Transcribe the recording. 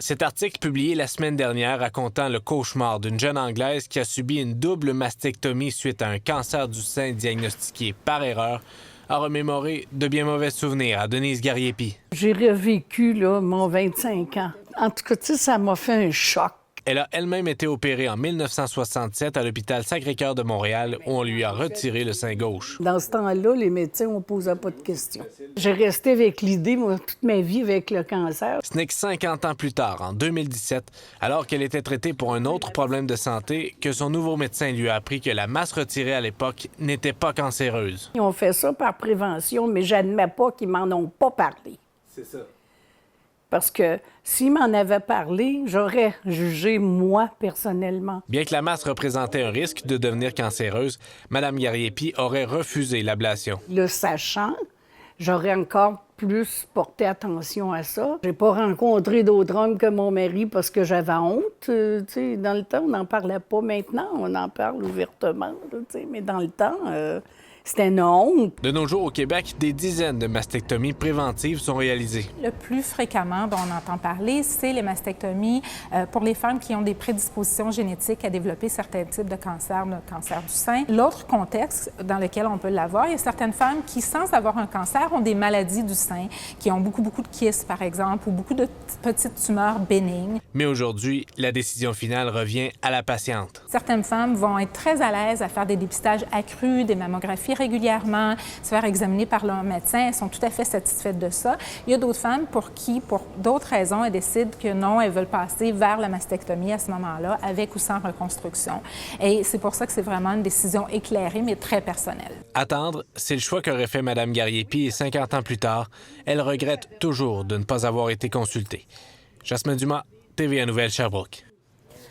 Cet article publié la semaine dernière racontant le cauchemar d'une jeune Anglaise qui a subi une double mastectomie suite à un cancer du sein diagnostiqué par erreur a remémoré de bien mauvais souvenirs à Denise Gariepi. J'ai revécu mon 25 ans. En tout cas, ça m'a fait un choc. Elle a elle-même été opérée en 1967 à l'hôpital Sacré-Cœur de Montréal où on lui a retiré le sein gauche. Dans ce temps-là, les médecins ne posaient pas de questions. J'ai resté avec l'idée, moi, toute ma vie avec le cancer. Ce n'est que 50 ans plus tard, en 2017, alors qu'elle était traitée pour un autre problème de santé, que son nouveau médecin lui a appris que la masse retirée à l'époque n'était pas cancéreuse. Ils ont fait ça par prévention, mais j'admets pas qu'ils m'en ont pas parlé. C'est ça. Parce que s'ils m'en avaient parlé, j'aurais jugé, moi, personnellement. Bien que la masse représentait un risque de devenir cancéreuse, Mme Gariepi aurait refusé l'ablation. Le sachant, j'aurais encore plus porté attention à ça. J'ai pas rencontré d'autres hommes que mon mari parce que j'avais honte. Dans le temps, on n'en parlait pas. Maintenant, on en parle ouvertement. Mais dans le temps, c'était une honte. De nos jours, au Québec, des dizaines de mastectomies préventives sont réalisées. Le plus fréquemment dont on entend parler, c'est les mastectomies pour les femmes qui ont des prédispositions génétiques à développer certains types de cancers, le cancer du sein. L'autre contexte dans lequel on peut l'avoir, il y a certaines femmes qui, sans avoir un cancer, ont des maladies du sein, qui ont beaucoup de kystes, par exemple, ou beaucoup de petites tumeurs bénignes. Mais aujourd'hui, la décision finale revient à la patiente. Certaines femmes vont être très à l'aise à faire des dépistages accrus, des mammographies régulièrement, se faire examiner par leur médecin. Elles sont tout à fait satisfaites de ça. Il y a d'autres femmes pour qui, pour d'autres raisons, elles décident que non, elles veulent passer vers la mastectomie à ce moment-là, avec ou sans reconstruction. Et c'est pour ça que c'est vraiment une décision éclairée, mais très personnelle. Attendre, c'est le choix qu'aurait fait Mme Gariepi et 50 ans plus tard, elle regrette toujours de ne pas avoir été consultée. Jasmin Dumas, TVA Nouvelles, Sherbrooke.